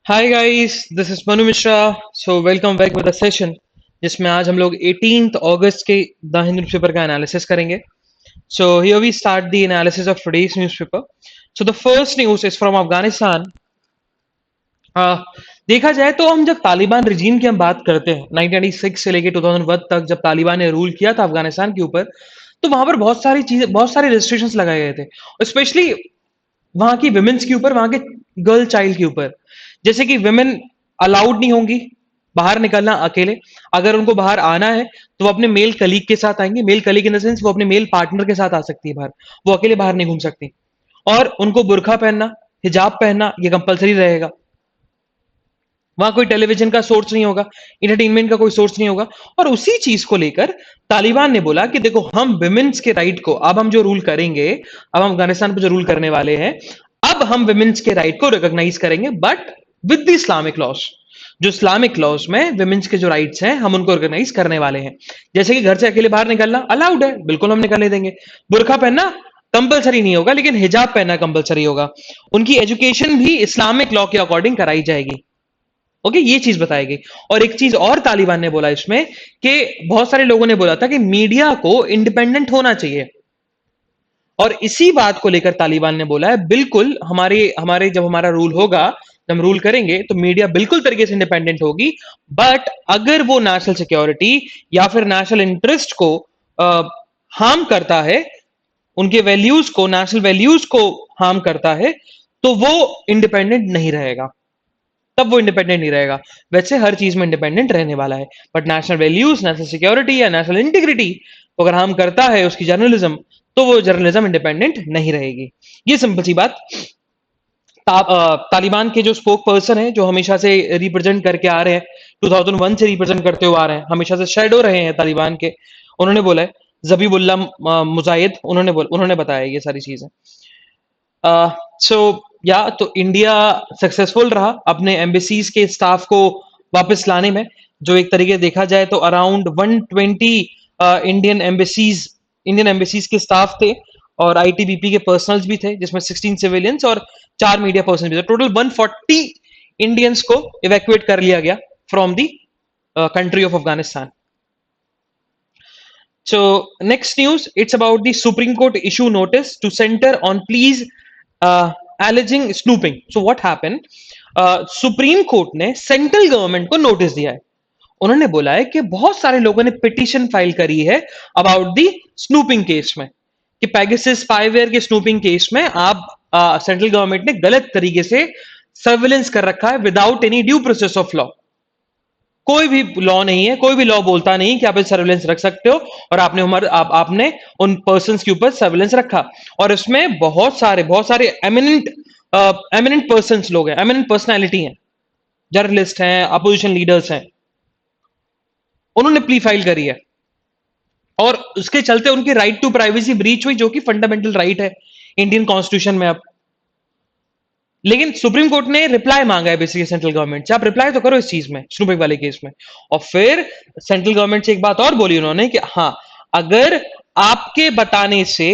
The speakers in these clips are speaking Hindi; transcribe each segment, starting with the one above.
Hi guys, this is Manu Mishra. So welcome back with a session जिसमें आज हम लोग 18th अगस्त के द हिंदू न्यूज़पेपर का एनालिसिस करेंगे। So here we start the analysis of today's newspaper. So the first news is from Afghanistan. देखा जाए तो हम जब तालिबान रिजीम की हम बात करते हैं 1996 से लेके 2001 तक, जब तालिबान ने रूल किया था अफगानिस्तान के ऊपर, तो वहां पर बहुत सारी चीजें, बहुत सारे रेस्ट्रिक्शंस लगाए गए थे, स्पेशली वहां की विमेन्स के ऊपर, वहां के गर्ल चाइल्ड के ऊपर। जैसे कि विमेन अलाउड नहीं होंगी बाहर निकलना अकेले। अगर उनको बाहर आना है तो वो अपने मेल कलीग के साथ आएंगे। Male colleague in the sense वो अपने मेल पार्टनर के साथ आ सकती है बाहर, वो अकेले बाहर नहीं घूम सकती। और उनको बुरखा पहनना, हिजाब पहनना ये कंपलसरी रहेगा। वहां कोई टेलीविजन का सोर्स नहीं होगा, इंटरटेनमेंट का कोई सोर्स नहीं होगा। और उसी चीज को लेकर तालिबान ने बोला कि देखो, हम विमेन्स के राइट को, अब हम जो रूल करेंगे, अब हम अफगानिस्तान पर जो रूल करने वाले हैं, अब हम विमेन्स के राइट को रिकॉग्नाइज करेंगे, but with the Islamic laws. जो इस्लामिक लॉज में विमेन्स के जो राइट्स हैं, हम उनको रिकॉग्नाइज करने वाले हैं। जैसे कि घर से अकेले बाहर निकलना अलाउड है, बिल्कुल हम निकलने देंगे। बुरखा पहनना कंपलसरी नहीं होगा, लेकिन हिजाब पहनना कंपलसरी होगा। उनकी एजुकेशन भी इस्लामिक लॉ के अकॉर्डिंग कराई जाएगी। ओके, ये चीज बताई गई। और एक चीज और तालिबान ने बोला इसमें, कि बहुत सारे लोगों ने बोला था कि मीडिया को इंडिपेंडेंट होना चाहिए। और इसी बात को लेकर तालिबान ने बोला है, बिल्कुल हमारे हमारे जब हमारा रूल होगा, जब हम रूल करेंगे तो मीडिया बिल्कुल तरीके से इंडिपेंडेंट होगी। बट अगर वो नेशनल सिक्योरिटी या फिर नेशनल इंटरेस्ट को हार्म करता है, उनके वैल्यूज को, नेशनल वैल्यूज को हार्म करता है, तो वो इंडिपेंडेंट नहीं रहेगा। तब वो इंडिपेंडेंट नहीं रहेगा। वैसे हर चीज में इंडिपेंडेंट रहने वाला है, but national values, national security या नेशनल इंटीग्रिटी को अगर हम करता है, उसकी जर्नलिज्म, तो वो जर्नलिज्म इंडिपेंडेंट नहीं रहेगी। ये सिंपल सी बात। तालिबान के जो स्पोक पर्सन है, जो हमेशा से रिप्रेजेंट करके आ रहे हैं, 2001 से रिप्रेजेंट करते हुए आ रहे हैं, हमेशा से शेडो रहे हैं तालिबान के, उन्होंने बोला है, जबीबुल्ला मुजाहिद, उन्होंने बताया ये सारी चीजें। सो या तो इंडिया सक्सेसफुल रहा अपने एम्बेसीज के स्टाफ को वापस लाने में। जो एक तरीके देखा जाए तो अराउंड 120 इंडियन एम्बेसीज के स्टाफ थे, और आईटीबीपी के पर्सनल्स भी थे, जिसमें 16 सिविलियंस और 4 मीडिया पर्सन भी थे। टोटल 140 इंडियंस को इवैक्यूएट कर लिया गया from the country of Afghanistan. So next news, it's about the Supreme Court issue notice to center on pleas alleging snooping. So what happened? Supreme court ने सेंट्रल गवर्नमेंट को नोटिस दिया है। उन्होंने बोला है कि बहुत सारे लोगों ने पिटीशन फाइल करी है अबाउट दी स्नूपिंग केस में, कि पैगासस स्पाईवेयर के स्नूपिंग केस में आप सेंट्रल गवर्नमेंट ने गलत तरीके से सर्विलेंस कर रखा है without any due process of law. कोई भी लॉ नहीं है, कोई भी लॉ बोलता नहीं कि आप सर्विलेंस रख सकते हो, और आपने उन पर्सन के ऊपर सर्विलेंस रखा। और इसमें बहुत सारे एमिनेंट पर्सन लोग हैं, एमिनेंट पर्सनैलिटी हैं, जर्नलिस्ट हैं, अपोजिशन लीडर्स हैं, उन्होंने प्ली फाइल करी है। और उसके चलते उनकी राइट टू प्राइवेसी ब्रीच हुई, जो कि फंडामेंटल राइट है इंडियन कॉन्स्टिट्यूशन में। अब लेकिन सुप्रीम कोर्ट ने रिप्लाई मांगा है बेसिकली सेंट्रल गवर्नमेंट से, आप रिप्लाई तो करो इस चीज में, स्नूपिंग वाले केस में। और फिर सेंट्रल गवर्नमेंट से एक बात और बोली उन्होंने कि हाँ, अगर आपके बताने से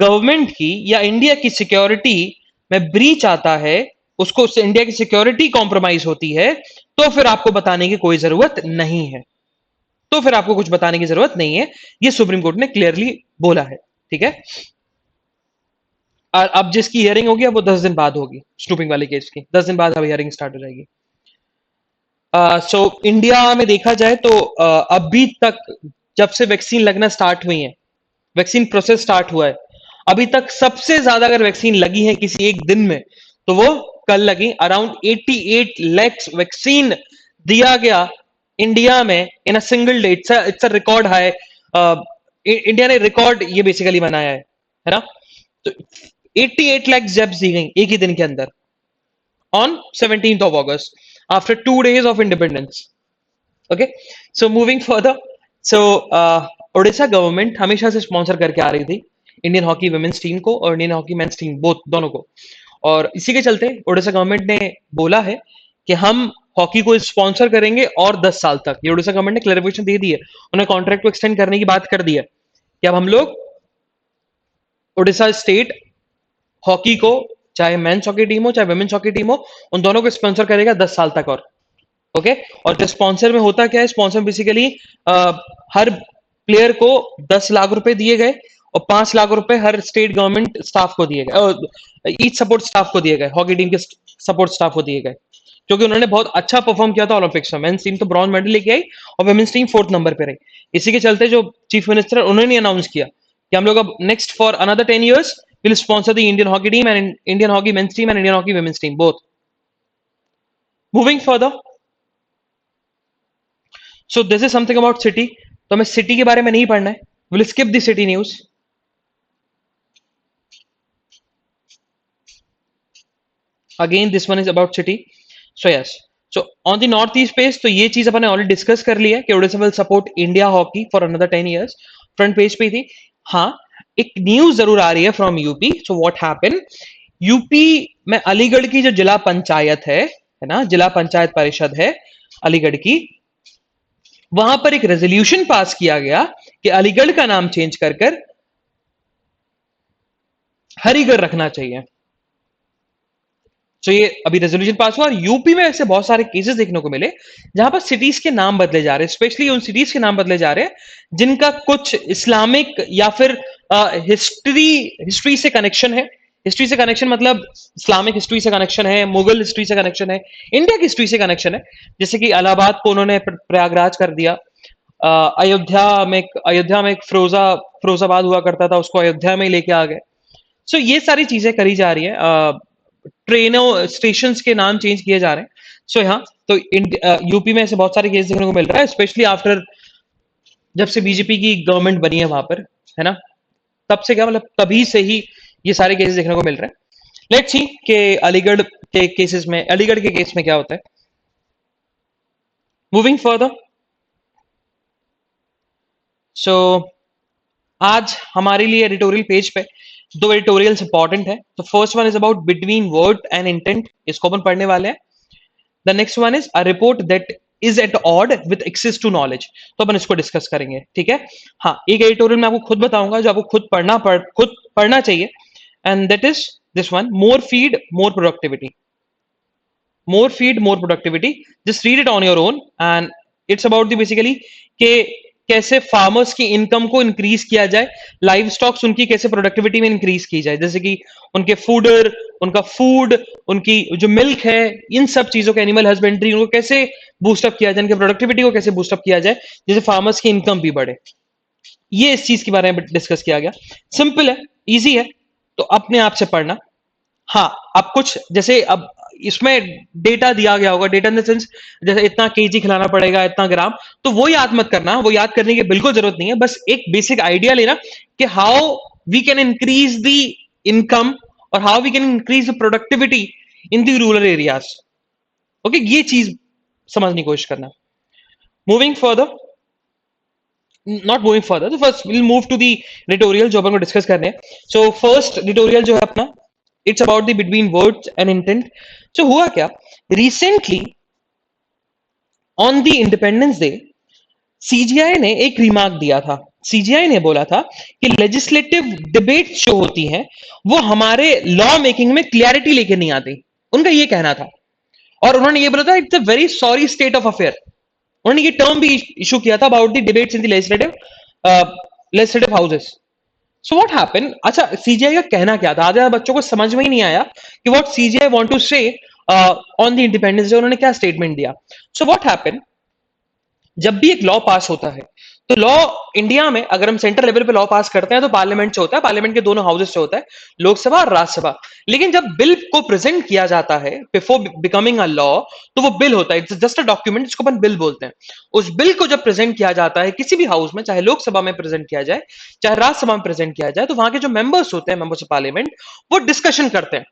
गवर्नमेंट की या इंडिया की सिक्योरिटी में ब्रीच आता है, उसको इंडिया की सिक्योरिटी कॉम्प्रोमाइज होती है, तो फिर आपको बताने की कोई जरूरत नहीं है। तो फिर आपको कुछ बताने की जरूरत नहीं है, ये सुप्रीम कोर्ट ने क्लियरली बोला है। ठीक है, अब जिसकी हियरिंग होगी, अब वो 10 दिन बाद होगी, स्नूपिंग वाले केस की 10 दिन बाद अब हियरिंग स्टार्ट हो जाएगी। सो इंडिया में देखा जाए तो अभी तक, जब से वैक्सीन लगना स्टार्ट हुई है, वैक्सीन प्रोसेस स्टार्ट हुआ है, अभी तक सबसे ज्यादा अगर वैक्सीन लगी है किसी एक दिन में, तो वो कल लगी। अराउंड 88 लाख वैक्सीन दिया गया इंडिया में in a single day. It's a record high. India ने रिकॉर्ड ये बेसिकली बनाया है ना। तो 88 लाख जब्स दी गई एक ही दिन के अंदर, on 17th of August, after 2 days of independence. Okay, so moving further, so Odisha government हमेशा से स्पॉन्सर करके आ रही थी इंडियन हॉकी वुमेन्स टीम को और Indian hockey men's team, both दोनों को। और इसी के चलते ओडिशा गवर्नमेंट ने बोला है कि हम हॉकी को स्पॉन्सर करेंगे और 10 साल तक। ये ओडिशा गवर्नमेंट ने क्लैरिफिकेशन दे दी है, उन्हें कॉन्ट्रैक्ट को एक्सटेंड करने की बात कर दी है कि अब हम लोग ओडिशा स्टेट हॉकी को चाहे मेंस हॉकी टीम हो चाहे वुमेन्स हॉकी टीम हो, उन दोनों को स्पॉन्सर करेगा 10 साल तक। और ओके, और जो स्पॉन्सर में होता क्या है, स्पॉन्सर बेसिकली हर प्लेयर को 10 लाख रुपए दिए गए और 5 लाख रुपए हर स्टेट गवर्नमेंट स्टाफ को दिए गए, ईच सपोर्ट स्टाफ को दिए गए, हॉकी टीम के सपोर्ट स्टाफ को दिए गए, क्योंकि उन्होंने बहुत अच्छा परफॉर्म किया था ओलंपिक्स में। मेंस टीम तो ब्रॉन्ज मेडल लेके आई और वुमेन्स टीम 4th नंबर पे रही। इसी के चलते जो चीफ मिनिस्टर उन्होंने अनाउंस किया कि हम लोग अब next for another 10 years will sponsor the Indian hockey team and Indian hockey men's team and Indian hockey women's team both. Moving further, so this is something about city. तो हमें सिटी के बारे में नहीं पढ़ना है, will skip the city news. Again this one is about city. So yes, so on the north east page तो ये चीज अपन ने ऑलरेडी डिस्कस कर लिया कि Odisha will support India hockey for another 10 years। Front page पे थी। हाँ, एक न्यूज जरूर आ रही है from UP. So what happen, UP में अलीगढ़ की जो जिला पंचायत है ना, जिला पंचायत परिषद है अलीगढ़ की, वहां पर एक रेजोल्यूशन पास किया गया कि अलीगढ़ का नाम चेंज कर कर हरिगढ़ रखना चाहिए। तो ये अभी रेजोल्यूशन पास हुआ और यूपी में ऐसे बहुत सारे केसेस देखने को मिले जहां पर सिटीज के नाम बदले जा रहे हैं, स्पेशली उन सिटीज के नाम बदले जा रहे हैं जिनका कुछ इस्लामिक या फिर हिस्ट्री से कनेक्शन है। हिस्ट्री से कनेक्शन मतलब इस्लामिक हिस्ट्री से कनेक्शन है, मुगल हिस्ट्री से कनेक्शन है, इंडिया की हिस्ट्री से कनेक्शन है। जैसे कि इलाहाबाद को उन्होंने प्रयागराज कर दिया। अयोध्या में एक फिरोजाबाद हुआ करता था, उसको अयोध्या में ही लेके आ गए। सो ये सारी चीजें करी जा रही है। ट्रेनों स्टेशन के नाम चेंज किए जा रहे हैं। सो यहाँ तो यूपी में ऐसे बहुत सारे केस देखने को मिल रहा है, स्पेशली आफ्टर जब से बीजेपी की गवर्नमेंट बनी है वहां पर, है ना, तब से क्या मतलब तभी से ही ये सारे केसेस देखने को मिल रहे हैं। लेट्स सी कि अलीगढ़ के केसेस में, अलीगढ़ के केस में क्या होता है। मूविंग फर्दर, सो आज हमारे लिए एडिटोरियल पेज पे दो एडिटोरियल्स इंपॉर्टेंट है। तो first one is about between word and intent, इसको अपन पढ़ने वाले हैं। The next one is a report that is at odd with access to knowledge, तो अपन इसको डिस्कस करेंगे, ठीक है। हाँ, एक एडिटोरियल मैं आपको खुद बताऊंगा जो आपको खुद पढ़ना चाहिए, and that is this one, more feed more productivity. More feed more productivity, just read it on your own and it's about the basically के कैसे फार्मर्स की इनकम को इंक्रीज किया जाए, लाइव स्टॉक्स उनकी कैसे प्रोडक्टिविटी में इंक्रीज की जाए, जैसे कि उनके फूडर, उनका फूड, उनकी जो मिल्क है, इन सब चीजों के, एनिमल हस्बेंड्री, उनको कैसे बूस्टअप किया जाए, उनके प्रोडक्टिविटी को कैसे बूस्टअप किया जाए, जैसे फार्मर्स की इनकम भी बढ़े। ये इस चीज के बारे में डिस्कस किया गया। सिंपल है, इजी है, तो अपने आप से पढ़ना। हाँ, अब कुछ जैसे अब इसमें डेटा दिया गया होगा, डेटा इन द सेंस जैसे इतना केजी खिलाना पड़ेगा, इतना ग्राम, तो वो याद मत करना, वो याद करने की बिल्कुल जरूरत नहीं है। बस एक बेसिक आइडिया लेना कि how we can increase the income और how we can increase the productivity in the rural areas. Okay, ये चीज समझने की कोशिश करना। Moving further, not moving further, तो first will move to the editorial जो अपन को डिस्कस करने हैं। सो फर्स्ट एडिटोरियल जो है अपना, it's about the between words and intent. जो हुआ क्या, recently on the independence day CGI ने एक रिमार्क दिया था। सीजीआई ने बोला था कि लेजिस्लेटिव डिबेट जो होती हैं वो हमारे लॉ मेकिंग में क्लैरिटी लेके नहीं आती, उनका ये कहना था। और उन्होंने ये बोला था it's a very sorry state of affair. उन्होंने ये टर्म भी इशू किया था about the debates in the legislative houses. So what happened, अच्छा सीजीआई का कहना क्या था, आधे बच्चों को समझ में ही नहीं आया कि व्हाट सीजीआई वांट टू से ऑन द इंडिपेंडेंस डे, उन्होंने क्या स्टेटमेंट दिया। सो व्हाट हैपेंड, जब भी एक लॉ पास होता है तो लॉ इंडिया में अगर हम सेंट्रल लेवल पे लॉ पास करते हैं तो पार्लियामेंट से होता है, पार्लियामेंट के दोनों हाउसेस से होता है, लोकसभा और राज्यसभा। लेकिन जब बिल को प्रेजेंट किया जाता है बिफोर बिकमिंग अ लॉ, तो वो बिल होता है, इट्स जस्ट अ डॉक्यूमेंट, जिसको अपन बिल बोलते हैं। उस बिल को जब प्रेजेंट किया जाता है किसी भी हाउस में, चाहे लोकसभा में प्रेजेंट किया जाए चाहे राज्यसभा में प्रेजेंट किया जाए, तो वहां के जो मेंबर्स होते हैं, मेंबर्स ऑफ पार्लियामेंट, वो डिस्कशन करते हैं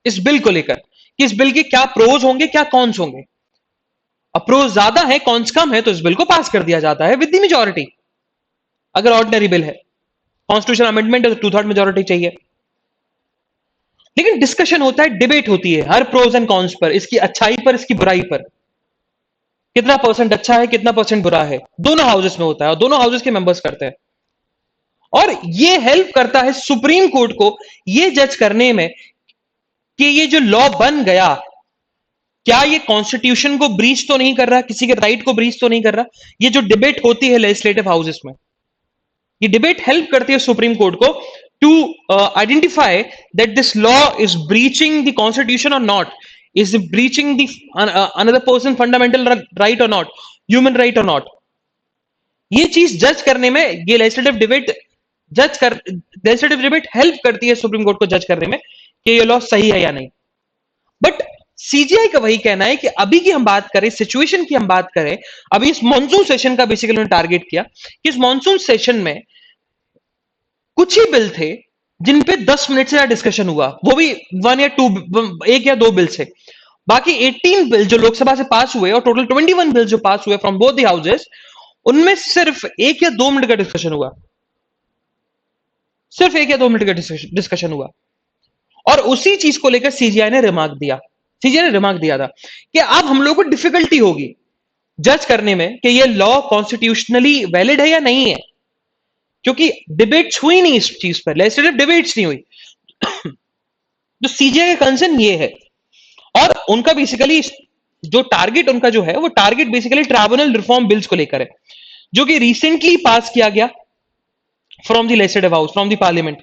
इस बिल को लेकर कि इस बिल के क्या प्रोज होंगे, क्या कॉन्स होंगे। अप्रोच ज्यादा है, कॉन्स कम है, तो इस बिल को पास कर दिया जाता है विद द मेजॉरिटी। अगर ऑर्डिनरी बिल है, कॉन्स्टिट्यूशन अमेंडमेंट है तो 2/3 मेजॉरिटी चाहिए। लेकिन डिस्कशन होता है, डिबेट होती है हर प्रोज एंड कॉन्स पर, इसकी अच्छाई पर, इसकी बुराई पर, कितना परसेंट अच्छा है, कितना परसेंट बुरा है, दोनों हाउसेस में होता है और दोनों हाउसेस के मेंबर्स करते हैं। और ये हेल्प करता है सुप्रीम कोर्ट को ये जज करने में कि ये जो लॉ बन गया, क्या ये कॉन्स्टिट्यूशन को ब्रीच तो नहीं कर रहा, किसी के राइट को ब्रीच तो नहीं कर रहा? ये जो डिबेट होती है लेजिस्लेटिव हाउसेस में, ये डिबेट हेल्प करती है सुप्रीम कोर्ट को to identify that this law is breaching the constitution और not, is breaching the another person fundamental right और नॉट, ह्यूमन राइट और नॉट। ये चीज जज करने में ये लेजिस्लेटिव डिबेट हेल्प करती है सुप्रीम कोर्ट को जज करने में कि ये लॉ सही है या नहीं। बट सीजीआई का वही कहना है कि अभी की हम बात करें, सिचुएशन की हम बात करें, अभी इस मॉनसून सेशन का बेसिकली उन्होंने टारगेट किया कि इस मॉनसून सेशन में कुछ ही बिल थे जिन पे 10 मिनट से डिस्कशन हुआ, वो भी एक या दो बिल से। बाकी 18 बिल जो लोकसभा से पास हुए और टोटल 21 बिल जो पास हुए फ्रॉम बोथ द हाउसेस, उनमें सिर्फ 1 या 2 मिनट का डिस्कशन हुआ, सिर्फ 1 या 2 मिनट का डिस्कशन हुआ। और उसी चीज को लेकर सीजीआई ने रिमार्क दिया था कि अब हम लोगों को डिफिकल्टी होगी जज करने में कि ये लॉ कॉन्स्टिट्यूशनली वैलिड है या नहीं है, क्योंकि डिबेट्स हुई नहीं इस चीज पर, लेजिस्लेटिव डिबेट्स नहीं हुई। तो सीजीआई का कंसर्न ये है, और उनका बेसिकली जो टारगेट उनका जो है वो target basically tribunal reform bills को लेकर है, जो कि रिसेंटली पास किया गया from the legislative house, from the parliament.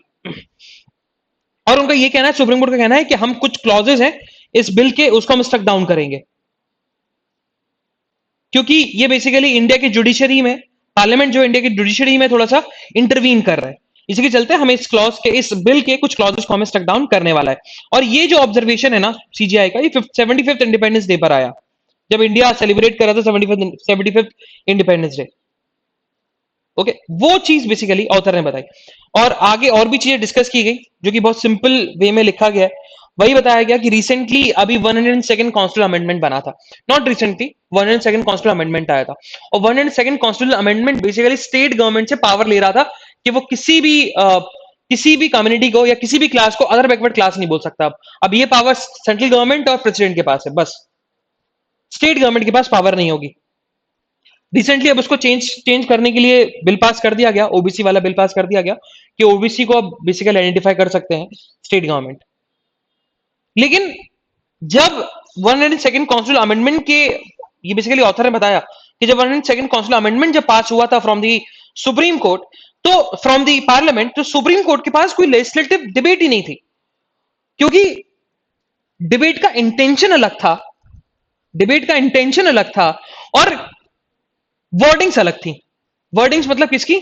और उनका ये कहना है, सुप्रीम कोर्ट का कहना है कि हम कुछ क्लॉजेस हैं इस बिल के, उसको हम स्ट्रक डाउन करेंगे, क्योंकि ये बेसिकली इंडिया की जुडिशरी में, पार्लियामेंट जो इंडिया की जुडिशरी में थोड़ा सा इंटरवीन कर रहा है, इसी के चलते हमें इस क्लॉज के, इस बिल के कुछ क्लॉजेस को हमें स्ट्रक डाउन करने वाला है। और ये जो ऑब्जर्वेशन है ना सीजीआई का, ये 75th इंडिपेंडेंस डे पर आया, जब इंडिया सेलिब्रेट कर रहा था 75th इंडिपेंडेंस डे। ओके, वो चीज बेसिकली ऑथर ने बताई, और आगे और भी चीजें डिस्कस की गई जो कि बहुत सिंपल वे में लिखा गया है। वही बताया गया कि रिसेंटली अभी 102nd कॉन्स्टिट्यूशनल अमेंडमेंट बना था, not recently, 102nd constitutional amendment आया था। और 102nd constitutional amendment basically state government से पावर ले रहा था कि वो किसी भी कम्युनिटी को या किसी भी क्लास को अदर बैकवर्ड क्लास नहीं बोल सकता। अब ये पावर सेंट्रल गवर्नमेंट और प्रेसिडेंट के पास है, बस स्टेट गवर्नमेंट के पास पावर नहीं होगी। रिसेंटली अब उसको चेंज करने के लिए बिल पास कर दिया गया, ओबीसी वाला बिल पास कर दिया गया कि ओबीसी को अब बेसिकली आइडेंटिफाई कर सकते हैं स्टेट गवर्नमेंट। लेकिन जब 102nd कॉन्स्टिट्यूशनल अमेंडमेंट के, ये बेसिकली ऑथर ने बताया कि जब 102nd कॉन्स्टिट्यूशनल अमेंडमेंट जब पास हुआ था फ्रॉम दी सुप्रीम कोर्ट, तो फ्रॉम दी पार्लियामेंट, तो सुप्रीम कोर्ट के पास कोई लेजिस्लेटिव डिबेट ही नहीं थी, क्योंकि डिबेट का इंटेंशन अलग था, डिबेट का इंटेंशन अलग था और वर्डिंग्स अलग थी। वर्डिंग्स मतलब किसकी?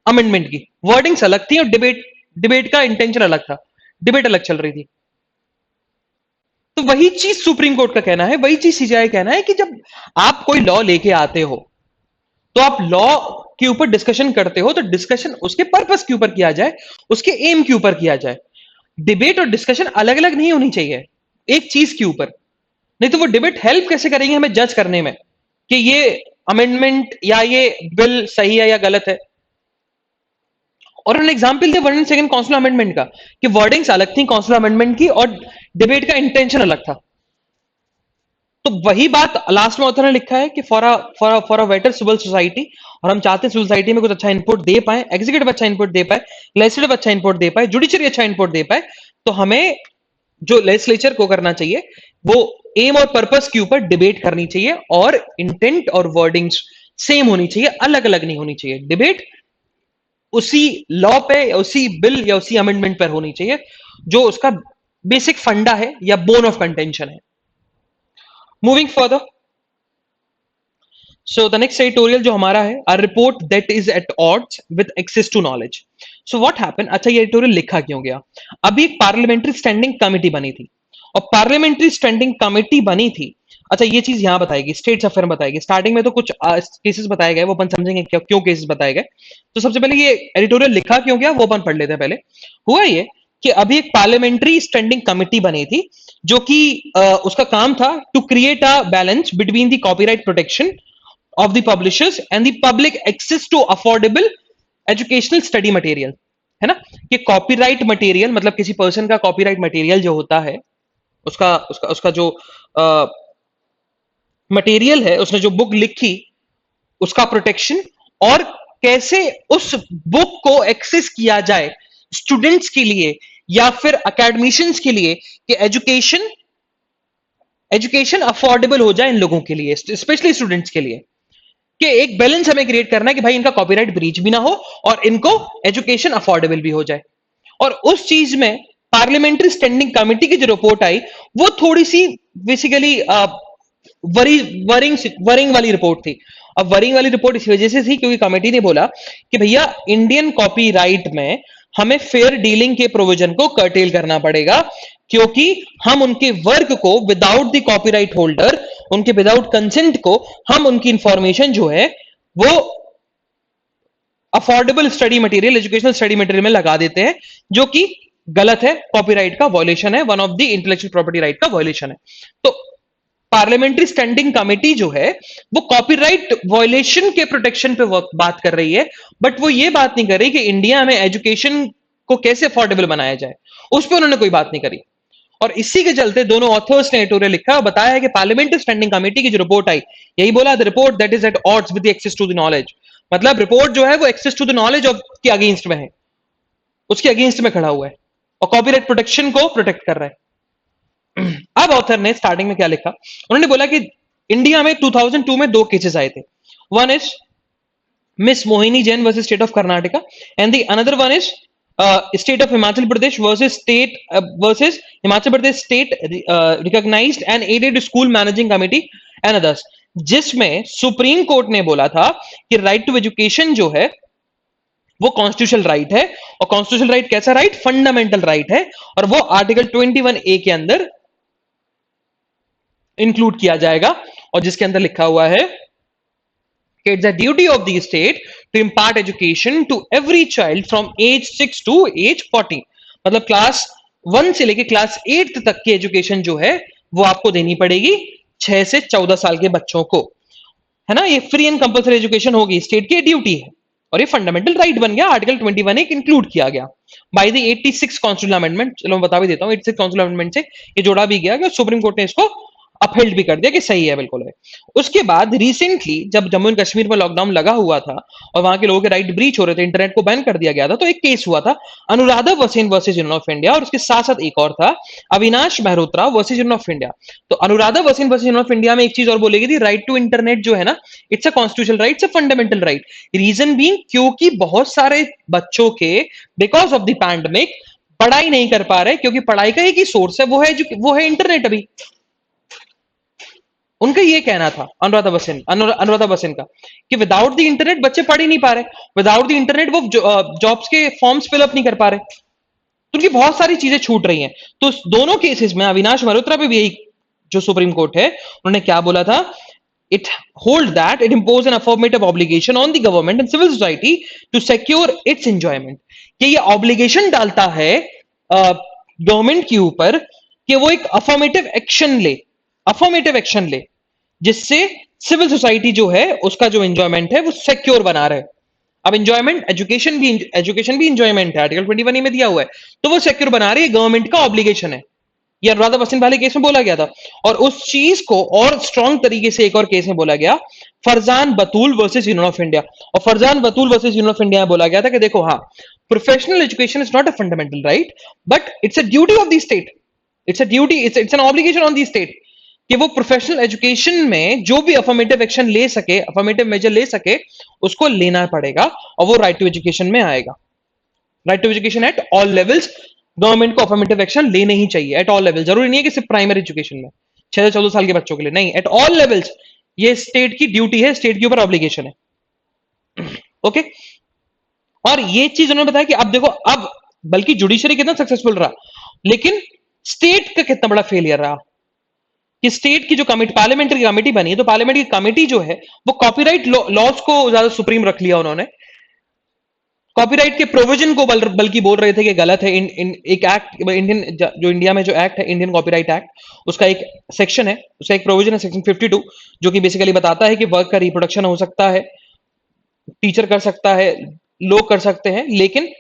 अमेंडमेंट की वर्डिंग्स अलग थी और डिबेट का इंटेंशन अलग था, डिबेट अलग चल रही थी। तो वही चीज सुप्रीम कोर्ट का कहना है, वही चीज सीजीआई कहना है कि जब आप कोई लॉ लेके आते हो तो आप लॉ के ऊपर डिस्कशन करते हो, तो डिस्कशन उसके पर्पस के ऊपर किया जाए, उसके एम के ऊपर किया जाए। डिबेट और डिस्कशन अलग अलग नहीं होनी चाहिए एक चीज के ऊपर, नहीं तो वो डिबेट हेल्प कैसे करेंगे हमें जज करने में कि ये अमेंडमेंट या ये बिल सही है या गलत है। और उन्होंने एग्जाम्पल दिया 102nd कॉन्स्टिट्यूशनल अमेंडमेंट का कि वर्डिंग्स अलग थी कॉन्स्टिट्यूशनल अमेंडमेंट की और डिबेट का इंटेंशन अलग था। तो वही बात लास्ट में ऑथर ने लिखा है कि for a better civil society, और हम चाहते हैं सिविल सोसाइटी में कुछ अच्छा इनपुट दे पाए, एग्जीक्यूटिव अच्छा इनपुट दे पाए, लेजिस्लेटिव अच्छा इनपुट दे पाए, जुडिशरी अच्छा इनपुट दे पाए, तो हमें जो लेजिस्लेचर को करना चाहिए वो एम और पर्पस के ऊपर डिबेट करनी चाहिए, और इंटेंट और वर्डिंग्स सेम होनी चाहिए, अलग अलग नहीं होनी चाहिए। डिबेट उसी लॉ पे या उसी बिल या उसी अमेंडमेंट पर होनी चाहिए जो उसका बेसिक फंडा है या बोन ऑफ कंटेंशन है। Moving further, so the next editorial जो हमारा है, a report that is at odds with access to knowledge. So what happened, अच्छा ये एडिटोरियल लिखा क्यों गया? अभी एक पार्लियामेंट्री स्टैंडिंग कमेटी बनी थी, और पार्लियामेंट्री स्टैंडिंग कमेटी बनी थी, अच्छा ये चीज यहां बताएगी, स्टेट्स अफेयर बताएगी। स्टार्टिंग में तो कुछ केसेस बताए गए, वो अपन समझेंगे क्यों केसेस बताए गए। तो सबसे पहले ये एडिटोरियल लिखा क्यों गया वो अपन पढ़ लेते हैं। पहले हुआ ये कि अभी एक पार्लियामेंट्री स्टैंडिंग कमेटी बनी थी, जो कि उसका काम था to create a balance between the copyright protection of the publishers and the public access to affordable educational study material, है ना। कि कॉपीराइट मटेरियल मतलब किसी पर्सन का कॉपीराइट मटेरियल जो होता है, उसका उसका उसका जो मटेरियल है, उसने जो बुक लिखी, उसका प्रोटेक्शन, और कैसे उस बुक को एक्सेस किया जाए स्टूडेंट्स के लिए, या फिर अकेडमिशियंस के लिए कि एजुकेशन एजुकेशन अफोर्डेबल हो जाए इन लोगों के लिए, स्पेशली स्टूडेंट्स के लिए, कि एक बैलेंस हमें क्रिएट करना है कि भाई इनका कॉपीराइट ब्रीच भी ना हो और इनको एजुकेशन अफोर्डेबल भी हो जाए। और उस चीज में पार्लियामेंट्री स्टैंडिंग कमेटी की जो रिपोर्ट आई वो थोड़ी see basically worry worrying worrying वाली रिपोर्ट थी। अब वरिंग वाली रिपोर्ट इस वजह से थी क्योंकि कमेटी ने बोला कि भैया इंडियन कॉपीराइट में हमें फेयर डीलिंग के प्रोविजन को कर्टेल करना पड़ेगा, क्योंकि हम उनके वर्क को विदाउट द कॉपीराइट होल्डर, उनके विदाउट कंसेंट को हम उनकी इंफॉर्मेशन जो है वो affordable study material, educational study material में लगा देते हैं, जो कि गलत है, कॉपीराइट का वायलेशन है, one of the intellectual property right का वायलेशन है। तो पार्लियामेंट्री स्टैंडिंग कमेटी जो है वो कॉपीराइट वायलेशन के प्रोटेक्शन पे बात कर रही है, बट वो ये बात नहीं कर रही कि इंडिया में एजुकेशन को कैसे अफोर्डेबल बनाया जाए, उस पर उन्होंने कोई बात नहीं करी। और इसी के चलते दोनों ऑथर्स ने एडिटोरियल लिखा और बताया है कि पार्लियामेंट्री स्टैंडिंग कमेटी की जो रिपोर्ट आई, यही बोला, the report that is at odds with access to the knowledge, मतलब रिपोर्ट जो है वो access to the knowledge of के अगेंस्ट में है, उसके अगेंस्ट में खड़ा हुआ है और कॉपीराइट प्रोटेक्शन को प्रोटेक्ट कर रहा है। अब ऑथर ने स्टार्टिंग में क्या लिखा, उन्होंने बोला कि इंडिया में 2002 में दो केसेस आए थे, one is miss Mohini Jain versus state of Karnataka and the another one is state of Himachal Pradesh versus Himachal Pradesh state recognized and aided school managing committee and others, जिसमें सुप्रीम कोर्ट ने बोला था कि राइट टू एजुकेशन जो है वो कॉन्स्टिट्यूशनल राइट है, और कॉन्स्टिट्यूशनल राइट कैसा राइट, फंडामेंटल राइट है, और वो आर्टिकल 21A के अंदर इंक्लूड किया जाएगा, और जिसके अंदर लिखा हुआ है कि it's the duty of the state to impart education to every child from age 6 to age 40, मतलब क्लास 1 से लेके क्लास 8 तक की एजुकेशन जो है वो आपको देनी पड़ेगी 6 से 14 साल के बच्चों को, है ना। ये फ्री एंड कंपल्सरी एजुकेशन होगी, स्टेट की ड्यूटी है, और ये फंडामेंटल राइट बन गया, आर्टिकल 21 एक इंक्लूड किया गया बाय द 86 कॉन्स्टिट्यूशनल अमेंडमेंट। चलो मैं बता भी देता हूं, 86 कॉन्स्टिट्यूशनल अमेंडमेंट से ये जोड़ा भी गया कि सुप्रीम कोर्ट ने इसको अपहेल्ड भी कर दिया कि सही है, बिल्कुल है। उसके बाद रिसेंटली जब जम्मू एंड कश्मीर में लॉकडाउन लगा हुआ था और वहां के लोगों के राइट ब्रीच हो रहे थे, इंटरनेट को बैन कर दिया गया था, तो एक केस हुआ था Anuradha Bhasin versus union of India, और उसके साथ साथ एक और था Avinash Mehrotra versus union of India. तो Anuradha Bhasin versus union of India में एक चीज और बोलेगी थी, राइट टू इंटरनेट जो है ना, it's a constitutional right, it's a fundamental right. Reason being क्योंकि बहुत सारे बच्चों के बिकॉज ऑफ द पैंडेमिक पढ़ाई नहीं कर पा रहे, क्योंकि पढ़ाई का एक ही सोर्स है, वो है इंटरनेट। अभी उनका ये कहना था अनुराधा बसिन का कि विदाउट द इंटरनेट बच्चे पढ़ ही नहीं पा रहे, विदाउट द इंटरनेट वो जॉब्स के फॉर्म्स फिलअप नहीं कर पा रहे, तो उनकी बहुत सारी चीजें छूट रही हैं। तो दोनों केसेस में अविनाश मल्होत्रा पे भी यही जो सुप्रीम कोर्ट है उन्होंने क्या बोला था, it hold that it impose an affirmative obligation on the government and civil society to secure its enjoyment, कि ये ऑब्लिगेशन डालता है गवर्नमेंट के ऊपर कि वो एक अफर्मेटिव एक्शन ले जिससे सिविल सोसाइटी जो है उसका जो एंजॉयमेंट है वो सिक्योर बना रहे। अब एंजॉयमेंट एजुकेशन भी एंजॉयमेंट है, आर्टिकल 21 में दिया हुआ है, तो वो सिक्योर बना रही है, गवर्नमेंट का ऑब्लिगेशन है। ये अनुराधा भसीन वाले केस में बोला गया था, और उस चीज को और स्ट्रॉन्ग तरीके से एक और केस में बोला गया, फरजान बतूल वर्सेस यूनियन ऑफ इंडिया। और फरजान बतूल वर्सेस यूनियन ऑफ इंडिया में बोला गया था कि देखो, हाँ, professional education is not a fundamental right, but it's a duty of the state, it's a duty, it's an obligation on the state कि वो प्रोफेशनल एजुकेशन में जो भी अफर्मेटिव एक्शन ले सके, अफर्मेटिव मेजर ले सके, उसको लेना पड़ेगा, और वो राइट टू एजुकेशन में आएगा। Right to education at all levels, government को अफर्मेटिव एक्शन लेने ही चाहिए एट ऑल लेवल, जरूरी नहीं है कि सिर्फ प्राइमरी एजुकेशन में 6 से 14 साल के बच्चों के लिए, नहीं, एट ऑल लेवल्स ये स्टेट की ड्यूटी है, स्टेट के ऊपर ऑब्लिगेशन है। ओके, और ये चीज उन्होंने बताया कि अब देखो, अब बल्कि जुडिशरी कितना सक्सेसफुल रहा, लेकिन स्टेट का कितना बड़ा फेलियर रहा कि स्टेट की जो कमेटी, पार्लियामेंट्री कमेटी बनी है, तो पार्लियामेंट्री कमेटी जो है वो कॉपीराइट लॉज को ज्यादा सुप्रीम रख लिया उन्होंने, कॉपीराइट के प्रोविजन को बल्कि बोल रहे थे कि गलत है। एक एक्ट, इंडियन जो इंडिया में जो एक्ट है, इंडियन कॉपीराइट एक्ट, उसका एक सेक्शन है, उसका एक प्रोविजन है सेक्शन 52, जो कि बेसिकली बताता है कि वर्क का रिप्रोडक्शन हो सकता है, टीचर कर सकता है, लोग कर सकते हैं, लेकिन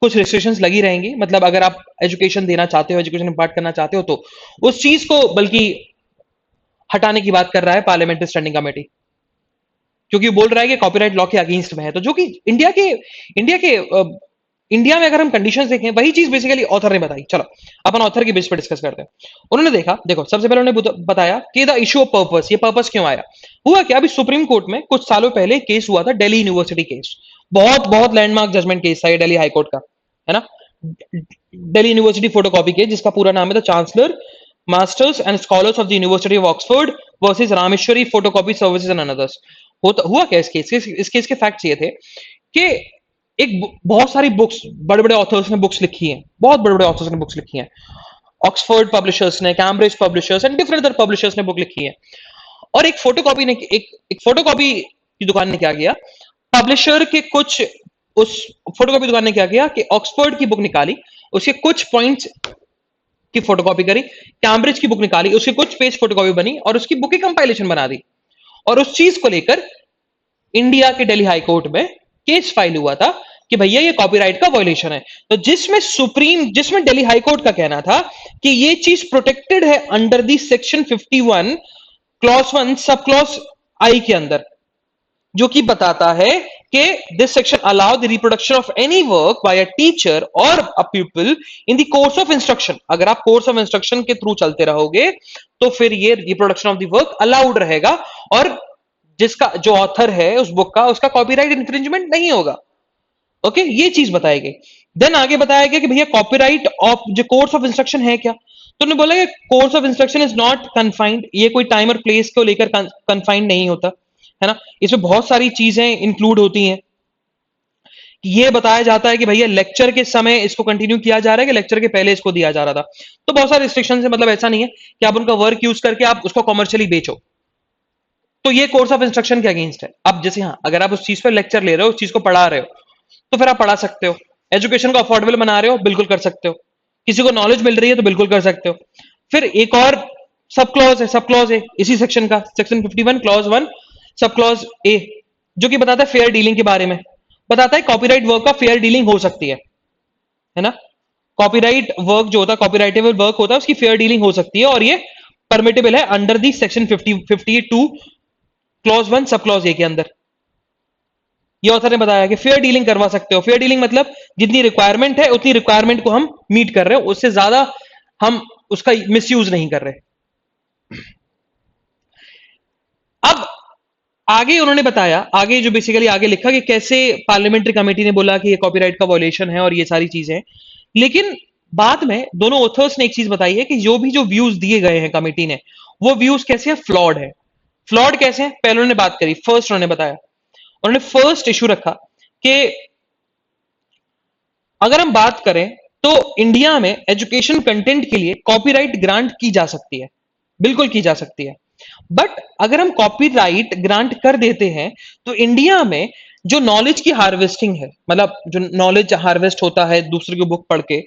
कुछ रिस्ट्रिक्शंस लगी रहेंगी। मतलब अगर आप एजुकेशन देना चाहते हो, एजुकेशन इम्पार्ट करना चाहते हो, तो उस चीज को बल्कि हटाने की बात कर रहा है पार्लियामेंट्री स्टैंडिंग कमेटी, क्योंकि बोल रहा है कि कॉपीराइट लॉ के अगेंस्ट में है, तो जो कि इंडिया के इंडिया में अगर हम कंडीशंस देखें, वही चीज बेसिकली ऑथर ने बताई। चलो अपन ऑथर की बेस पे डिस्कस करते हैं। उन्होंने देखा, देखो सबसे पहले उन्होंने बताया कि द इशू ऑफ पर्पस, ये पर्पस क्यों आया। हुआ क्या, अभी सुप्रीम कोर्ट में कुछ सालों पहले केस हुआ था, दिल्ली यूनिवर्सिटी केस। बहुत बहुत लैंडमार्क जजमेंट केस था ये दिल्ली हाई कोर्ट का, है ना। दिल्ली यूनिवर्सिटी फोटोकॉपी केस, जिसका पूरा नाम है the chancellor masters and scholars of the university of Oxford versus Rameshwari photocopy services and another's. हुआ क्या इस केस के फैक्ट्स ये थे कि बहुत सारी बुक्स, बड़े बड़े ऑथर्स ने बुक्स लिखी हैं, बहुत बड़े बड़े ऑथर्स ने बुक्स लिखी हैं। ऑक्सफोर्ड पब्लिशर्स ने, Cambridge publishers and different other publishers ने बुक लिखी है। और एक फोटोकॉपी ने, एक फोटोकॉपी की दुकान ने क्या किया, पब्लिशर के कुछ, उस फोटोकॉपी दुकान ने क्या किया कि ऑक्सफोर्ड की बुक निकाली, उसके कुछ पॉइंट्स की फोटोकॉपी करी, कैम्ब्रिज की बुक निकाली, उसके कुछ पेज फोटोकॉपी बनी और उसकी बुक की कंपाइलेशन बना दी। और उस चीज को लेकर इंडिया के दिल्ली हाई कोर्ट में केस फाइल हुआ था कि भैया ये कॉपीराइट का वायलेशन है। तो जिसमें दिल्ली हाई कोर्ट का कहना था कि ये चीज प्रोटेक्टेड है under the section 51 clause 1 sub clause आई के अंदर, जो कि बताता है कि this section allow the reproduction of any work by a teacher और a people in the course of instruction. अगर आप कोर्स ऑफ इंस्ट्रक्शन के थ्रू चलते रहोगे तो फिर ये reproduction of the work allowed रहेगा, और जिसका जो ऑथर है उस बुक का, उसका कॉपीराइट इंफ्रिंजमेंट नहीं होगा। ओके, ये चीज बताई गई। देन आगे बताया गया कि भैया कॉपीराइट ऑफ जो कोर्स ऑफ इंस्ट्रक्शन है क्या, तो उन्होंने बोला कि course of instruction is not confined, ये कोई टाइम और प्लेस को लेकर कन्फाइंड नहीं होता, है ना। इसमें बहुत सारी चीजें इंक्लूड होती हैं। ये बताया जाता है कि भैया लेक्चर के समय इसको कंटिन्यू किया जा रहा है कि लेक्चर के पहले इसको दिया जा रहा था। तो बहुत सारे रिस्ट्रिक्शन है, मतलब ऐसा नहीं है कि आप उनका वर्क यूज करके आप उसको कॉमर्शियली बेचो। तो ये कोर्स ऑफ इंस्ट्रक्शन के अगेंस्ट है। अब जैसे हाँ, अगर आप उस चीज पर लेक्चर ले रहे हो, उस चीज को पढ़ा रहे हो, तो फिर आप पढ़ा सकते हो। एजुकेशन को अफोर्डेबल बना रहे हो, बिल्कुल कर सकते हो। किसी को नॉलेज मिल रही है तो बिल्कुल कर सकते हो। फिर एक और सब क्लॉज है इसी सेक्शन का, section 51 clause 1 sub clause A, जो कि बताता है फेयर डीलिंग के बारे में। बताता है कॉपीराइट वर्क का फेयर डीलिंग हो सकती है ना। कॉपीराइट वर्क जो होता है, कॉपीराइटेबल वर्क होता है, उसकी फेयर डीलिंग हो सकती है, और ये परमिटेबल है under the section 52 clause 1 sub clause A के अंदर। ये ऑथर ने बताया कि फेयर डीलिंग करवा सकते हो। फेयर डीलिंग मतलब जितनी रिक्वायरमेंट है उतनी रिक्वायरमेंट को हम मीट कर रहे हो, उससे ज्यादा हम उसका मिसयूज नहीं कर रहे। अब आगे उन्होंने बताया, आगे जो बेसिकली आगे लिखा कि कैसे पार्लियामेंट्री कमेटी ने बोला कि ये कॉपीराइट का वॉल्यूशन है और ये सारी चीजें। लेकिन बाद में दोनों ऑथर्स ने एक चीज बताई है कि जो व्यूज दिए गए हैं कमेटी ने, वो व्यूज कैसे हैं, फ्लॉड है। फ्लॉड कैसे हैं, पहले उन्होंने बात करी। फर्स्ट उन्होंने बताया, उन्होंने फर्स्ट इशू रखा कि अगर हम बात करें तो इंडिया में एजुकेशन कंटेंट के लिए कॉपीराइट ग्रांट की जा सकती है, बिल्कुल की जा सकती है। बट अगर हम कॉपीराइट ग्रांट कर देते हैं तो इंडिया में जो नॉलेज की हार्वेस्टिंग है, मतलब जो नॉलेज हार्वेस्ट होता है दूसरे की बुक पढ़ के,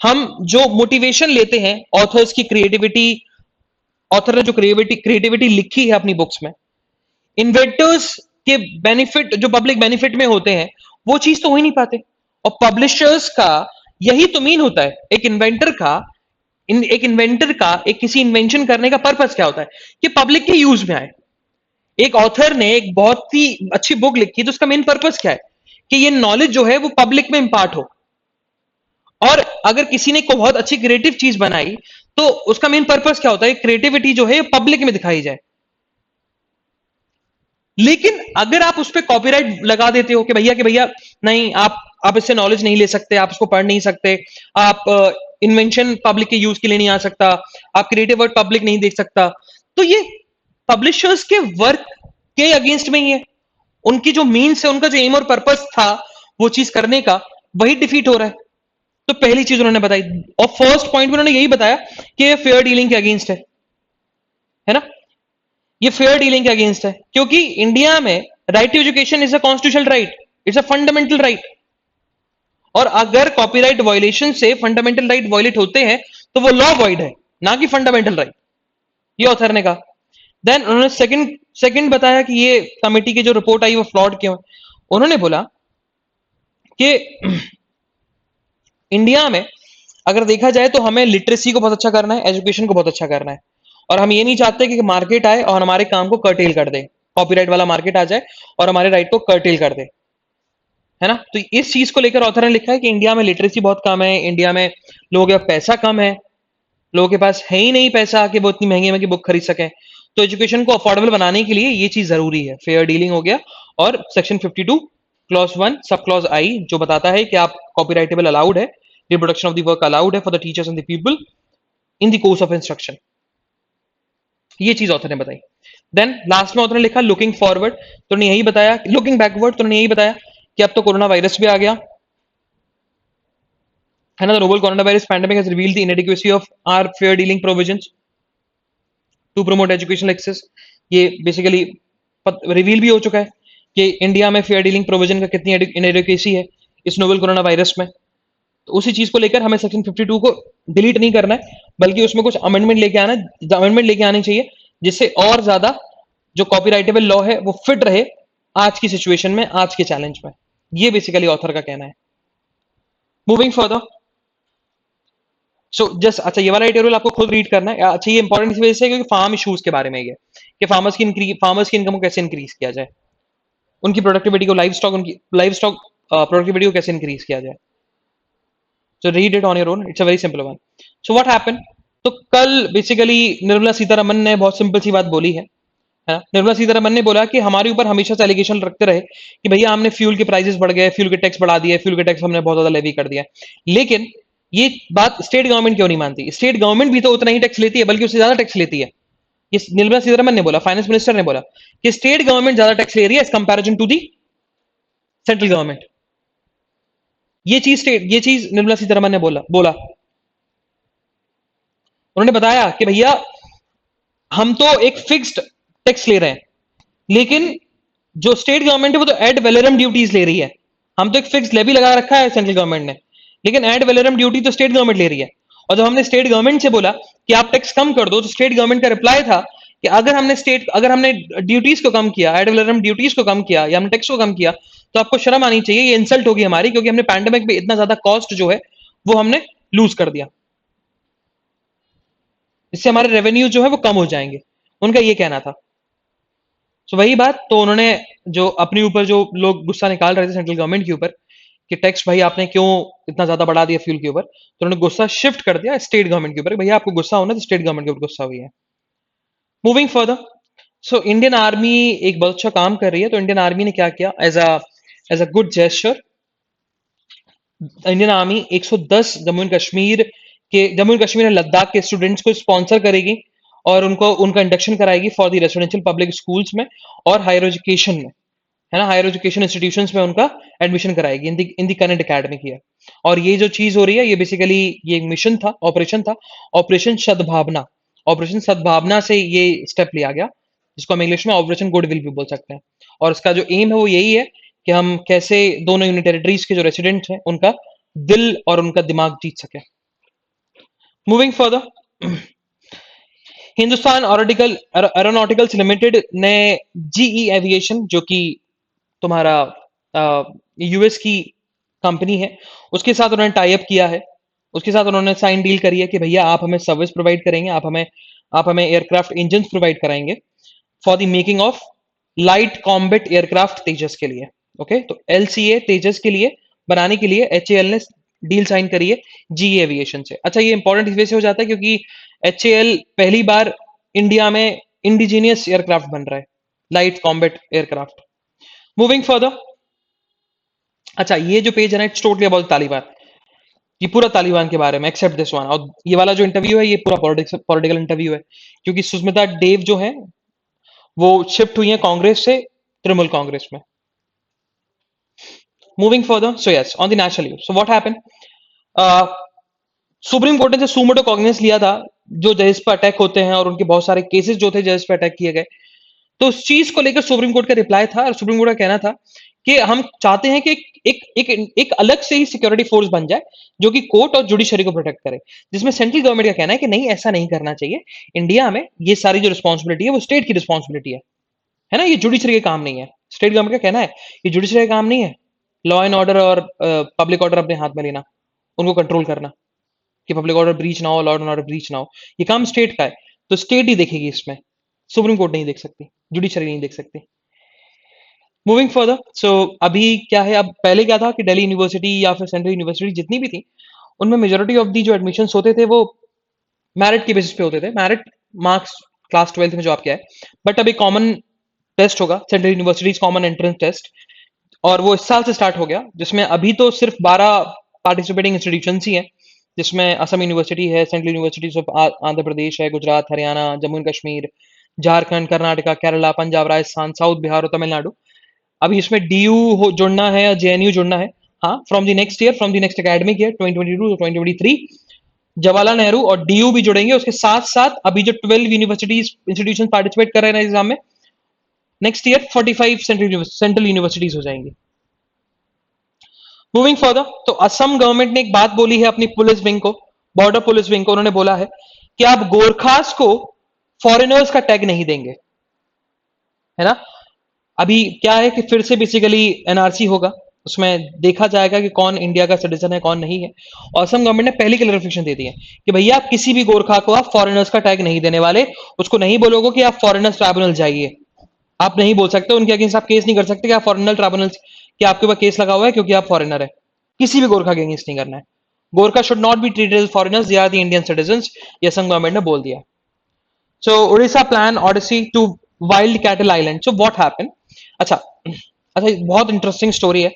हम जो मोटिवेशन लेते हैं ऑथर्स की क्रिएटिविटी, ऑथर ने जो क्रिएटिविटी लिखी है अपनी बुक्स में, इन्वेंटर्स के बेनिफिट जो पब्लिक बेनिफिट में होते हैं, वो चीज तो हो ही नहीं पाते। और पब्लिशर्स का यही तो मीन होता है, एक इन्वेंटर का एक किसी इन्वेंशन करने का पर्पस क्या होता है कि पब्लिक के यूज में आए। एक ऑथर ने एक बहुत ही अच्छी बुक लिखी तो उसका मेन पर्पस क्या है कि ये नॉलेज जो है वो पब्लिक में इंपार्ट हो। और अगर किसी ने को बहुत अच्छी क्रिएटिव चीज बनाई तो उसका मेन पर्पस क्या होता है, क्रिएटिविटी जो है पब्लिक में दिखाई जाए। लेकिन अगर आप उस पर कॉपीराइट लगा देते हो कि भैया नहीं, आप इससे नॉलेज नहीं ले सकते, आप इसको पढ़ नहीं सकते, आप इन्वेंशन पब्लिक के यूज के लिए नहीं आ सकता, आप क्रिएटिव वर्क पब्लिक नहीं देख सकता, तो ये पब्लिशर्स के वर्क के अगेंस्ट में ही है। उनकी जो मीन्स है, उनका जो एम और पर्पस था वो चीज करने का, वही डिफीट हो रहा है। तो पहली चीज उन्होंने बताई, और फर्स्ट पॉइंट में उन्होंने यही बताया कि ये फेयर डीलिंग के अगेंस्ट है ना। ये फेयर डीलिंग के अगेंस्ट है क्योंकि इंडिया में right to education is a constitutional right, it's a fundamental right. और अगर कॉपीराइट वायलेशन से फंडामेंटल राइट वायलेट होते हैं तो वो लॉ वॉइड है, ना कि फंडामेंटल राइट, ये ऑथर ने कहा। देन उन्होंने सेकंड बताया कि ये कमेटी की जो रिपोर्ट आई वो फ्लॉड क्यों है। उन्होंने बोला कि इंडिया में अगर देखा जाए तो हमें लिटरेसी को बहुत अच्छा करना है, एजुकेशन को बहुत अच्छा करना है, और हम ये नहीं चाहते कि मार्केट आए और हमारे काम को कर्टेल कर दे, कॉपीराइट वाला मार्केट आ जाए और हमारे राइट को कर्टेल कर दे, है ना? तो इस चीज को लेकर ऑथर ने लिखा है कि इंडिया में लिटरेसी बहुत कम है, इंडिया में लोगों के पास पैसा कम है, लोगों के पास है ही नहीं पैसा कि वो इतनी महंगी महंगी बुक खरीद सकें। तो एजुकेशन को अफोर्डेबल बनाने के लिए ये चीज जरूरी है। फेयर डीलिंग हो गया, और सेक्शन 52 क्लॉज 1 सब क्लॉज आई जो बताता है कि आप कॉपीराइटेबल अलाउड है, reproduction of the work allowed है for the teachers and the people in the course of instruction. ये चीज ऑथर ने बताई। देन लास्ट में ऑथर ने लिखा लुकिंग फॉरवर्ड, तो उन्होंने यही बताया, लुकिंग बैकवर्ड तो उन्होंने यही बताया कि अब तो कोरोना वायरस भी आ गया है ना। The novel corona virus pandemic has revealed the inadequacy of our fair dealing provisions to promote educational access. ये बेसिकली रिवील भी हो चुका है कि इंडिया में फेयर डीलिंग प्रोविजन का कितनी इनएडिक्वेसी है इस नोवल कोरोना वायरस में। तो उसी चीज को लेकर हमें सेक्शन 52 को डिलीट नहीं करना है, बल्कि उसमें कुछ अमेंडमेंट लेके आना, अमेंडमेंट लेके आने चाहिए जिससे और ज्यादा जो कॉपीराइटेबल लॉ है वो फिट रहे आज की सिचुएशन में, आज के चैलेंज में। ये बेसिकली ऑथर का कहना है। मूविंग फर्दर, सो जस्ट अच्छा, ये वाला एडिटोरियल आपको खुद रीड करना है। अच्छा, ये इंपॉर्टेंट इस वजह से क्योंकि फार्म इशूज के बारे में है कि फार्मर्स की इनकम को कैसे इंक्रीज किया जाए, उनकी प्रोडक्टिविटी को, लाइव स्टॉक प्रोडक्टिविटी को कैसे इंक्रीज किया जाए। So read it on your own. It's a very simple one. So what happened? तो कल बेसिकली निर्मला सीतारमन ने बहुत सिंपल सी बात बोली है ना। निर्मला सीतारमन ने बोला कि हमारे ऊपर हमेशा से एलिगेशन रखते रहे कि भैया हमने फ्यूल के प्राइसेस बढ़ गए, फ्यूल के टैक्स बढ़ा दिए, फ्यूल के टैक्स हमने बहुत ज्यादा लेवी कर दिया। लेकिन ये बात स्टेट गवर्नमेंट क्यों नहीं मानती? स्टेट गवर्नमेंट भी तो उतना ही टैक्स लेती है, बल्कि उससे ज्यादा टैक्स लेती है। ये निर्मला सीतारमन ने बोला, फाइनेंस मिनिस्टर ने बोला कि स्टेट गवर्नमेंट ज्यादा टैक्स ले रही है as comparison to the central government. ये चीज निर्मला सीतारमन ने बोला बोला उन्होंने बताया कि भैया हम तो एक फिक्स्ड टैक्स ले रहे हैं, लेकिन जो स्टेट गवर्नमेंट है वो तो एड वेलेरम ड्यूटीज ले रही है। हम तो एक फिक्स लेवी लगा रखा है सेंट्रल गवर्नमेंट ने, लेकिन एड वेलेरम ड्यूटी तो स्टेट गवर्नमेंट ले रही है। और जब हमने स्टेट गवर्नमेंट से बोला कि आप टैक्स कम कर दो, तो स्टेट गवर्नमेंट का रिप्लाई था कि अगर हमने ड्यूटीज को कम किया, एड वेलेरम ड्यूटीज को कम किया, या हमने टैक्स को कम किया, तो आपको शर्म आनी चाहिए, ये इंसल्ट होगी हमारी, क्योंकि हमने पैंडेमिक में इतना ज्यादा कॉस्ट जो है वो हमने लूज कर दिया, इससे हमारे रेवेन्यू जो है वो कम हो जाएंगे। उनका ये कहना था। तो वही बात, तो उन्होंने जो अपने ऊपर जो लोग गुस्सा निकाल रहे थे सेंट्रल गवर्नमेंट के ऊपर कि टैक्स भाई आपने क्यों इतना ज्यादा बढ़ा दिया फ्यूल के ऊपर, तो उन्होंने गुस्सा शिफ्ट कर दिया स्टेट गवर्नमेंट के ऊपर। भैया आपको गुस्सा होना तो स्टेट गवर्नमेंट के ऊपर गुस्सा हुई है। Moving further, so Indian army एक बहुत अच्छा काम कर रही है। तो इंडियन आर्मी ने क्या किया as a good gesture, Indian army 110 Jammu and Kashmir और लद्दाख के स्टूडेंट्स को स्पॉन्सर करेगी और उनको उनका इंडक्शन कराएगी for the residential public schools में और हायर एजुकेशन में, है ना, हायर एजुकेशन इंस्टीट्यूशंस में उनका एडमिशन कराएगी इन दी करंट एकेडमिक ईयर। और ये जो चीज हो रही है, ये बेसिकली ये एक मिशन था, ऑपरेशन था, ऑपरेशन सद्भावना। ऑपरेशन सद्भावना से ये स्टेप लिया गया, जिसको हम इंग्लिश में ऑपरेशन गुडविल भी बोल सकते हैं। और इसका जो एम है वो यही है कि हम कैसे दोनों यूनिट टेरिटरीज के जो रेसिडेंट्स हैं उनका दिल और उनका दिमाग जीत सके। Moving further, Hindustan aeronauticals limited ने जीई एविएशन, जो कि तुम्हारा यूएस की कंपनी है, उसके साथ उन्होंने टाई अप किया है। उसके साथ उन्होंने साइन डील करी है कि भैया आप हमें सर्विस प्रोवाइड करेंगे, आप हमें एयरक्राफ्ट इंजन प्रोवाइड कराएंगे for the making of light combat aircraft Tejas के लिए। ओके, तो एलसीए तेजस के लिए बनाने के लिए एचएएल ने डील साइन करी है जीई एविएशन से। अच्छा, ये इंपॉर्टेंट इस वजह से हो जाता है क्योंकि एचएएल पहली बार इंडिया में इंडिजीनियस एयरक्राफ्ट बन रहा है, light combat aircraft. Moving further, अच्छा ये जो पेज है ना, इट्स टोटली अबाउट तालिबान। ये पूरा तालिबान के बारे में एक्सेप्ट दिस वन। और ये वाला जो इंटरव्यू है ये पूरा पॉलिटिकल इंटरव्यू है, क्योंकि सुष्मिता देव जो है वो शिफ्ट हुई है कांग्रेस से तृणमूल कांग्रेस में। Moving further, so yes on the national news, so what happened, supreme court ने जो सुमोटो कॉग्निजेंस लिया था, जो जजेस पर अटैक होते हैं और उनके बहुत सारे केसेस जो थे जजेस पर अटैक किए गए, तो उस चीज को लेकर सुप्रीम कोर्ट का रिप्लाई था, और सुप्रीम कोर्ट का कहना था कि हम चाहते हैं कि एक अलग से ही सिक्योरिटी फोर्स बन जाए जो कि कोर्ट और जुडिशरी को प्रोटेक्ट करे, जिसमें सेंट्रल गवर्नमेंट का कहना है कि नहीं, ऐसा नहीं करना चाहिए। इंडिया में ये सारी जो रिस्पॉन्सिबिलिटी है वो स्टेट की रिस्पॉन्सिबिलिटी है ना, ये जुडिशरी का काम नहीं है। स्टेट गवर्नमेंट का कहना है ये जुडिशरी का काम नहीं है, लॉ एंड ऑर्डर और पब्लिक ऑर्डर अपने हाथ में लेना, उनको कंट्रोल करना कि पब्लिक ऑर्डर ब्रीच ना हो, लॉ एंड ऑर्डर ब्रीच ना हो, ये काम स्टेट का है। तो स्टेट ही देखेगी इसमें, सुप्रीम कोर्ट नहीं देख सकती, जुडिशरी नहीं देख सकती। मूविंग फर्दर, सो अभी क्या है, अब पहले क्या था कि दिल्ली यूनिवर्सिटी या फिर सेंट्रल यूनिवर्सिटी जितनी भी थी, उनमें मेजोरिटी ऑफ दी जो एडमिशन्स होते थे वो मेरिट के बेसिस पे होते थे, मेरिट मार्क्स क्लास 12th में जो आप किया है। बट अभी कॉमन टेस्ट होगा, central universities common entrance test, और वो इस साल से स्टार्ट हो गया, जिसमें अभी तो सिर्फ 12 पार्टिसिपेटिंग इंस्टीट्यूशन ही हैं, जिसमें असम यूनिवर्सिटी है, central universities of Andhra Pradesh है, गुजरात, हरियाणा, जम्मू एंड कश्मीर, झारखंड, कर्नाटका, केरला, पंजाब, राजस्थान, साउथ बिहार और तमिलनाडु। अभी इसमें डीयू जुड़ना है या जेएनयू जुड़ना है। हाँ, from the next year, from the next academic year 2022 to 2023 Jawaharlal Nehru और डीयू भी जुड़ेंगे। उसके साथ साथ अभी जो 12 यूनिवर्सिटीज इंस्टीट्यूशन पार्टिसिपेट कर रहे हैं एग्जाम में, नेक्स्ट ईयर 45 सेंट्रल यूनिवर्सिटीज हो जाएंगी। मूविंग फर्दर, तो असम गवर्नमेंट ने एक बात बोली है अपनी पुलिस विंग को, बॉर्डर पुलिस विंग को, उन्होंने बोला है कि आप गोरखास को फॉरेनर्स का टैग नहीं देंगे, है ना। अभी क्या है कि फिर से बेसिकली एनआरसी होगा, उसमें देखा जाएगा कि कौन इंडिया का सिटीजन है कौन नहीं है। और असम गवर्नमेंट ने पहली क्लैरिफिकेशन दे दी है कि भैया आप किसी भी गोरखा को आप फॉरेनर्स का टैग नहीं देने वाले, उसको नहीं बोलोगे कि आप फॉरेनर्स ट्राइब्यूनल जाइए, आप नहीं बोल सकते उनके अगेंस्ट, आप केस नहीं कर सकते कि आप फॉरेनर ट्राइब्यूनल कि आपके ऊपर केस लगा हुआ है क्योंकि आप फॉरेनर है। किसी भी गोरखा के अगेंस्ट नहीं करना है। Gorkha should not be treated as foreigners, they are the Indian citizen, ये असम गवर्नमेंट ने बोल दिया। So Orissa plan odyssey to wild cattle island, so what happened. अच्छा अच्छा, बहुत इंटरेस्टिंग स्टोरी है।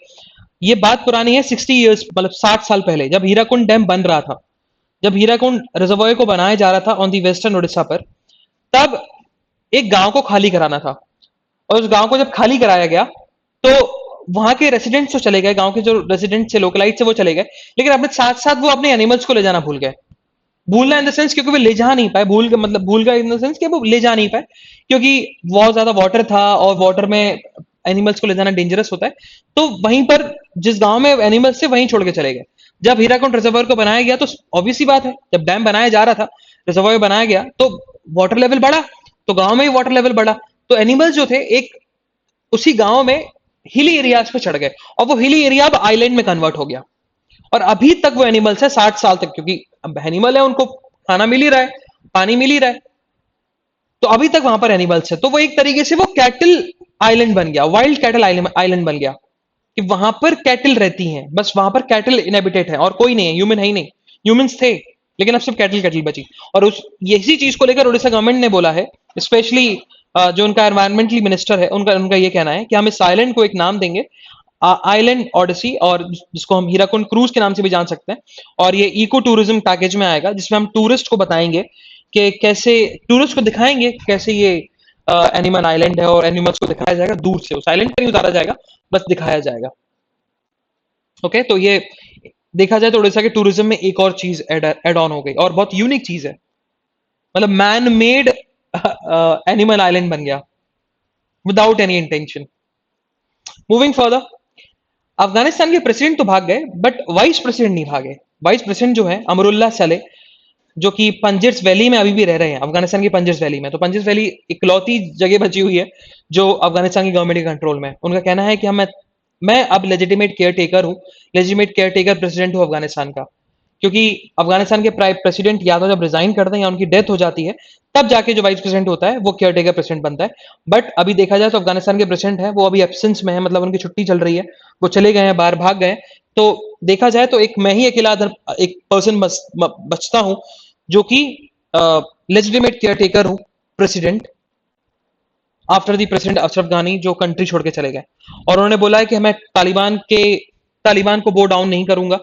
ये बात पुरानी है 60 ईयर्स, मतलब 60 साल पहले, जब हीराकुंड डैम बन रहा था, जब हीराकुंड रिजर्वायर को बनाया जा रहा था ऑन दी वेस्टर्न उड़ीसा पर, तब एक गांव को खाली कराना था। और उस गांव को जब खाली कराया गया तो वहां के रेसिडेंट्स तो चले गए, गांव के जो रेसिडेंट्स थे लोकलाइट से वो चले गए, लेकिन अपने साथ साथ वो अपने एनिमल्स को ले जाना भूल गए। भूलना इन द सेंस क्योंकि वो ले जा नहीं पाए, भूल मतलब भूल गए इन द सेंस कि वो ले जा नहीं पाए, क्योंकि बहुत ज्यादा वाटर था और वाटर में एनिमल्स को ले जाना डेंजरस होता है। तो वहीं पर जिस गांव में एनिमल्स थे वहीं छोड़ के चले गए। जब हीराकुंड रिजर्वायर को बनाया गया तो ऑब्वियस सी बात है, जब डैम बनाया जा रहा था, रिजर्वायर बनाया गया तो वाटर लेवल बढ़ा, तो गांव में ही वाटर लेवल बढ़ा, तो एनिमल्स जो थे एक उसी गांव में हिली एरियाज पे चढ़ गए, और वो हिली एरिया अब आइलैंड में कन्वर्ट हो गया। और अभी तक वो एनिमल्स है 60 साल तक, क्योंकि अब एनिमल है उनको खाना मिल ही रहा है, पानी मिल ही रहा है, तो अभी तक वहां पर एनिमल्स है। तो वो एक तरीके से वो कैटल आइलैंड बन गया, वाइल्ड कैटल आइलैंड बन गया, कि वहां पर कैटल रहती हैं, बस वहां पर कैटल इनहेबिटेट है और कोई नहीं है, ह्यूमन है ही नहीं। ह्यूमंस थे लेकिन अब सिर्फ कैटल कैटल बची। और उस इसी चीज को लेकर उड़ीसा गवर्नमेंट ने बोला है, स्पेशली जो उनका एनवायरमेंटली मिनिस्टर है, उनका उनका ये कहना है कि हम इस आइलैंड को एक नाम देंगे, आइलैंड ओडिसी, और जिसको हम हीराकुंड क्रूज के नाम से भी जान सकते हैं। और ये इको टूरिज्म पैकेज में आएगा, जिसमें हम टूरिस्ट को बताएंगे कि कैसे, टूरिस्ट को दिखाएंगे कैसे ये एनिमल आइलैंड है, और एनिमल्स को दिखाया जाएगा दूर से, उस आइलैंड पर नहीं उतारा जाएगा, बस दिखाया जाएगा। ओके, तो ये देखा जाए तो उड़ीसा के टूरिज्म में एक और चीज एड ऑन हो गई, और बहुत यूनिक चीज है, मतलब मैन मेड एनिमल आइलैंड बन गया without any intention. Moving further, Afghanistan के प्रेसिडेंट तो भाग गए बट वाइस प्रेसिडेंट नहीं भागे। वाइस प्रेसिडेंट जो है अमरुल्ला सले, जो कि पंजिर्स वैली में अभी भी रह रहे हैं, अफगानिस्तान की पंजिर्स वैली में। तो पंजिर्स वैली इकलौती जगह बची हुई है जो अफगानिस्तान की गवर्नमेंट के कंट्रोल में है। उनका कहना है कि मैं अब लेजिटिमेट केयर टेकर हूँ, लेजिटिमेट केयर टेकर प्रेसिडेंट हूँ अफगानिस्तान का, क्योंकि अफगानिस्तान के प्रेसिडेंट या तो जब रिजाइन करते हैं या उनकी डेथ हो जाती है, तब जाके जो वाइस प्रेसिडेंट होता है वो केयर टेकर प्रेसिडेंट बनता है। बट अभी देखा जाए तो अफगानिस्तान के प्रेसिडेंट है वो अभी एब्सेंस में है, मतलब उनकी छुट्टी चल रही है, वो चले गए हैं, बाहर भाग गए। तो देखा जाए तो एक मैं ही अकेला एक पर्सन बचता हूं जो कि लेजिटिमेट केयर टेकर हूं, president, after the president Ashraf गानी जो कंट्री छोड़ के चले गए। और उन्होंने बोला है कि मैं तालिबान को बो डाउन नहीं करूंगा,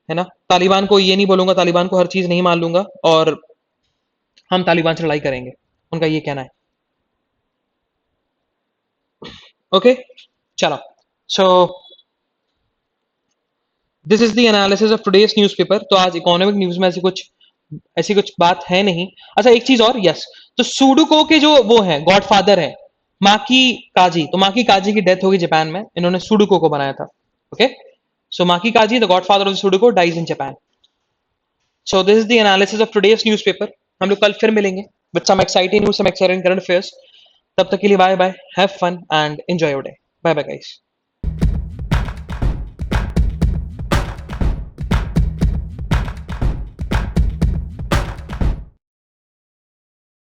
है ना, तालिबान को ये नहीं बोलूंगा, तालिबान को हर चीज नहीं मान लूंगा, और हम तालिबान से लड़ाई करेंगे, उनका ये कहना है। ओके, चलो, सो this is the analysis of today's newspaper. तो आज इकोनॉमिक न्यूज में ऐसी कुछ बात है नहीं। अच्छा, एक चीज और, यस, तो सुडोको के जो वो हैं गॉडफादर हैं, माकी काजी, तो माकी काजी की डेथ होगी जापान में, इन्होंने सुडोको को बनाया था। Okay, so Maki Kaji the godfather of sudoku dies in Japan. So this is the analysis of today's newspaper. हम लोग कल फिर मिलेंगे with some exciting news, some exciting current affairs. तब तक के लिए bye bye, have fun and enjoy your day. Bye bye guys.